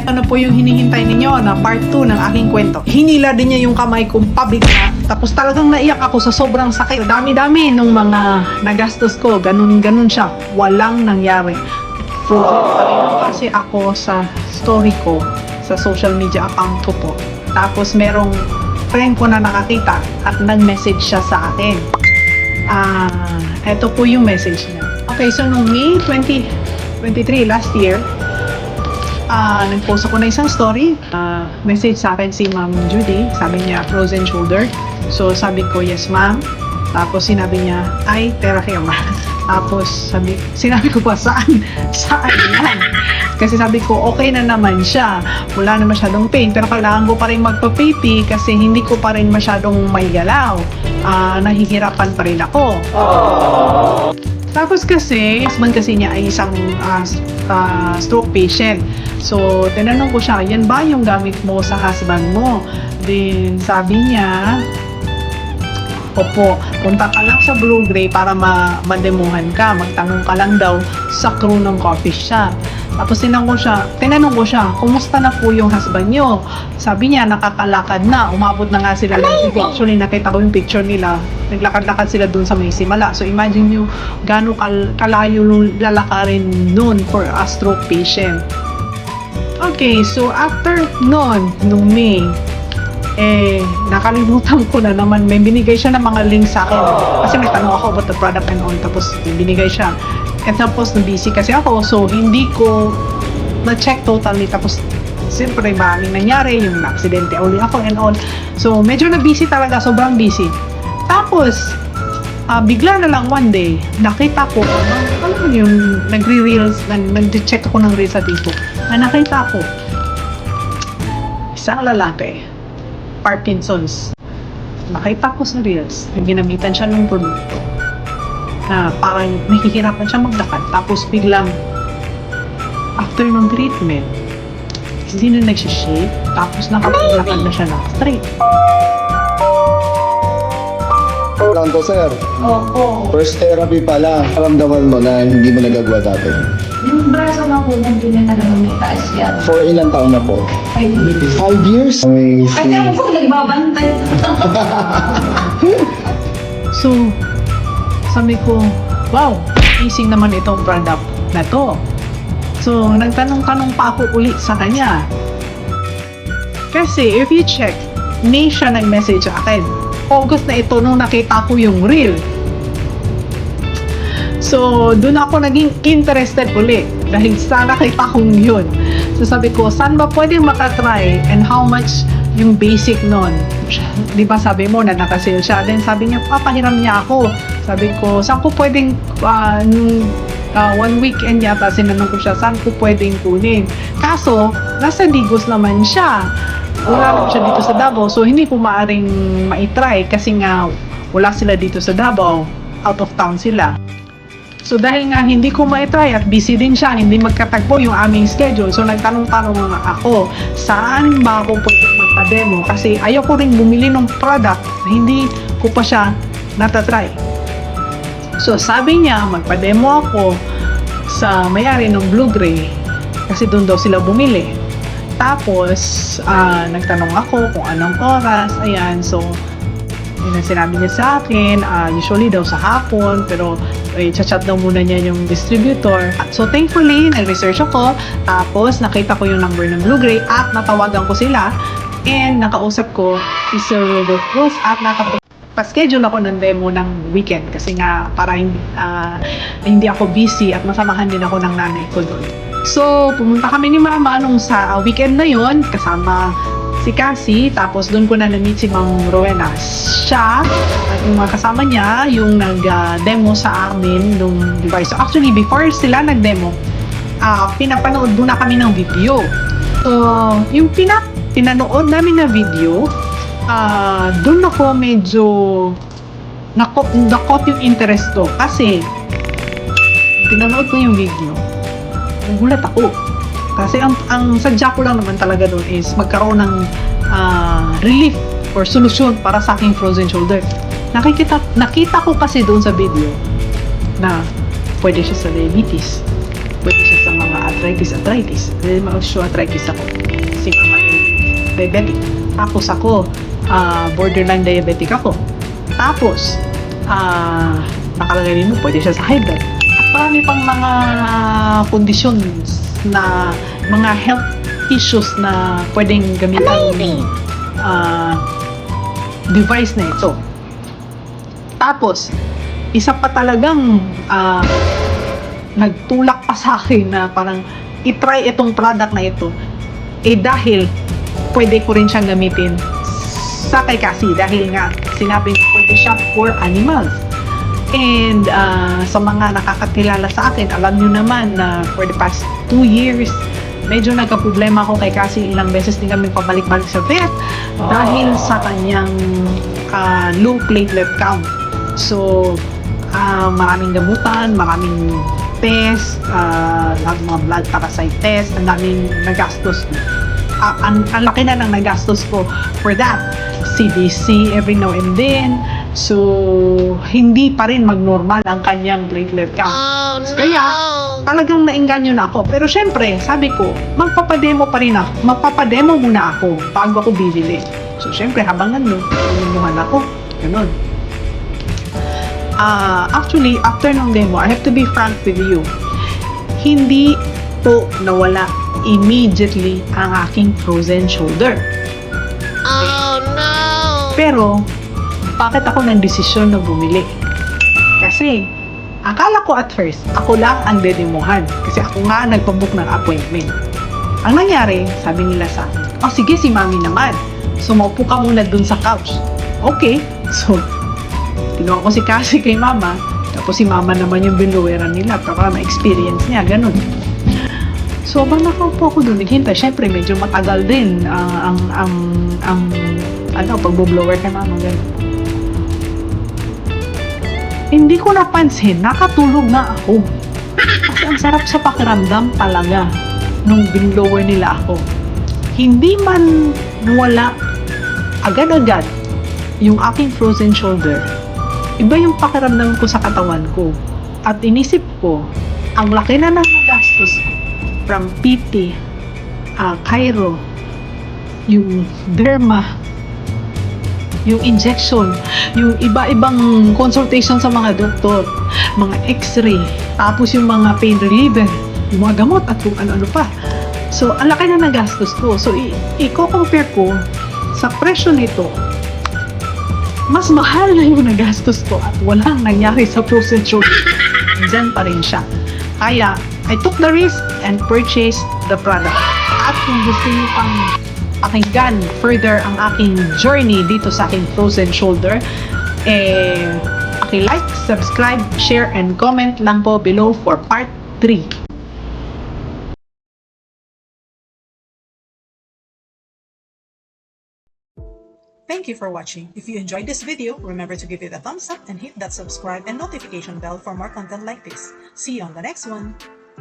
Ano po yung hinihintay ninyo na part 2 ng aking kwento? Hinila din niya yung kamay kong pabigla. Tapos talagang naiyak ako sa sobrang sakit. Dami-dami nung mga nagastos ko. Ganun siya. Walang nangyari. Frozen pa rin kasi ako sa story ko, sa social media account ko po. Tapos merong friend ko na nakakita at nag-message siya sa akin. Eto po yung message niya. Okay, so noong May 2023, last year, nag-post ako na isang story. Message sa akin si Ma'am Judy. Sabi niya, frozen shoulder. So, sabi ko, yes, ma'am. Tapos, sinabi niya, ay, therapy ma. Tapos, sinabi ko pa, saan? Saan yan? Kasi sabi ko, okay na naman siya. Wala na masyadong pain. Pero kailangan ko pa rin magpa-PT kasi hindi ko pa rin masyadong may galaw. Nahihirapan pa rin ako. Tapos kasi, husband kasi niya ay isang stroke patient. So, tinanong ko siya, yan ba yung gamit mo sa husband mo? Then, sabi niya, opo, punta ka lang sa Blue Gray para mademohan ka. Magtanong ka lang daw sa crew ng coffee shop. Tapos tinanong ko siya, kumusta na po yung husband nyo? Sabi niya, nakakalakad na. Umabot na nga sila. Actually, nakita ko yung picture nila. Naglakad-lakad sila dun sa May Simala. So, imagine nyo, gano'ng kalayo lalakarin nun for a stroke patient. Okay, so after nung May, nakalimutan ko na naman, may binigay siya ng mga links sa akin. Kasi may tanong ako about the product and all, tapos binigay siya. At tapos, busy kasi ako, so hindi ko na-check totally. Tapos, siyempre, maraming nangyari, yung aksidente uli ako and all. So, medyo na-busy talaga, sobrang busy. Tapos, bigla na lang one day, nakita ko, alam mo yung nagre-reels, nag-check ako ng reels sa Facebook, nakita ko, isang lalaki, Parkinson's. Nakita ko sa reels, ginamitan siya ng produkto na parang nahihirapan siya maglakad. Tapos biglang, after ng treatment, hindi na nagsishake, tapos nakapaglakad na siya na straight. Lang to, sir. Opo. First therapy pa lang. Karamdaman mo na hindi mo nagagawa dati. Yung braso lang po, hindi na talagang may taas yan. For ilang taon na po? 5 years. 5 years? Kasi ako po nagbabantay. So, sabi ko, wow, amazing naman itong product na to. So, nagtanong-tanong pa ako ulit sa kanya. Kasi, if you check, May siya nag-message sa akin. August na ito nung nakita ko yung reel. So, doon ako naging interested ulit. Dahil sa nakita kong yun. So, sabi ko, saan ba pwedeng makatry and how much yung basic nun? Di ba sabi mo na nakasale siya? Then sabi niya, papahiram niya ako. Sabi ko, saan ko pwedeng, one weekend yata, sinanong ko siya, saan ko pwedeng kunin? Kaso, nasa Digos naman siya. Wala naman siya dito sa Davao. So, hindi ko maaring maitry kasi nga wala sila dito sa Davao. Out of town sila. So, dahil nga hindi ko maitry at busy din siya, hindi magkatagpo yung aming schedule. So, nagtanong-tanong nga ako, saan ba ako pwede magpa-demo? Kasi ayoko rin bumili ng product na hindi ko pa siya natatry. So, sabi niya, magpa-demo ako sa may-ari ng Blue Gray kasi doon daw sila bumili. Tapos, nagtanong ako kung anong oras. Ayan, so, yun ang sinabi niya sa akin. Usually daw sa hapon, pero chat daw muna niya yung distributor. So, thankfully, nag-research ako. Tapos, nakita ko yung number ng Blue Gray at natawagan ko sila. And, nakausap ko si Sir Rodolph Cruz at pa-schedule ako ng demo ng weekend kasi nga para hindi ako busy at masamahan din ako ng nanay ko doon. So, pumunta kami ni Mama nung sa weekend na yon kasama si Cassie, tapos doon ko na na-meet si Ma'am Rowena. Siya at yung mga kasama niya yung nag-demo sa amin nung device. So, actually, before sila nag-demo, pinapanood muna kami ng video. So, yung pinanood namin na video, doon ako medyo nakot yung interest ko kasi pinanood ko yung video, nagulat ako kasi ang sadya ko lang naman talaga doon is magkaroon ng relief or solusyon para sa aking frozen shoulder. Nakita ko kasi doon sa video na pwede siya sa diabetes, pwede siya sa mga arthritis. Osteoarthritis ako. Si mama diabetic. Tapos ako, borderline diabetic ako. Tapos, nakalagay rin mo, pwede siya sa high blood. At marami pang mga conditions na, mga health issues na pwedeng gamitan ng device na ito. Tapos, isa pa talagang nagtulak pa sa akin na parang itry itong product na ito. Dahil pwede ko rin siyang gamitin sa kay Cassie dahil nga sinabi niya pwede siya for animals. And sa mga nakakakilala sa akin, alam niyo naman na for the past 2 years, medyo nagka-problema ako kay Cassie. Ilang beses din kami pabalik-balik sa vet dahil sa kanyang low platelet count. So, maraming gamutan, maraming test, lahat mga blood parasite test, ang daming nagastos. Ang laki na ng nagastos ko for that. CBC every now and then. So, hindi pa rin mag-normal ang kanyang platelet count. Kaya, talagang naengganyo na ako. Pero syempre, sabi ko, magpapademo pa rin ako. Magpapademo muna ako bago ako bibili. So, syempre, habang nanunumuhan ako. Ganun. Actually, after ng demo, I have to be frank with you. Hindi po nawala immediately ang aking frozen shoulder. Oh no! Pero, bakit ako ng desisyon na bumili? Kasi, akala ko at first, ako lang ang dedemohan. Kasi ako nga nagpabook ng appointment. Ang nangyari, sabi nila sa akin, oh sige, si mami naman. So, maupo ka muna dun sa couch. Okay. So, tinuha ko si Cassie kay mama. Tapos si mama naman yung binuweran nila para ma-experience niya. Ganun. So, habang nakaupo ako doon, naghintay, syempre, medyo matagal din pag-blower kay mama. Ganun. Hindi ko napansin, nakatulog na ako. Kasi ang sarap sa pakiramdam talaga nung binlower nila ako. Hindi man nawala agad-agad yung aking frozen shoulder. Iba yung pakiramdam ko sa katawan ko. At inisip ko, ang laki na ng gastos from PT, Cairo, yung derma, yung injection, yung iba-ibang consultation sa mga doktor, mga x-ray, tapos yung mga pain reliever, yung mga gamot at kung ano-ano pa. So, ang laki na ng gastos ko. So, i-compare ko sa presyo nito, mas mahal na yung nagastos ko at walang nangyari sa frozen shoulder. Diyan pa rin siya. Kaya, I took the risk and purchased the product. At kung gusto niyo pang pakinggan further ang aking journey dito sa aking frozen shoulder, like, subscribe, share, and comment lang po below for part 3. Thank you for watching. If you enjoyed this video, remember to give it a thumbs up and hit that subscribe and notification bell for more content like this. See you on the next one.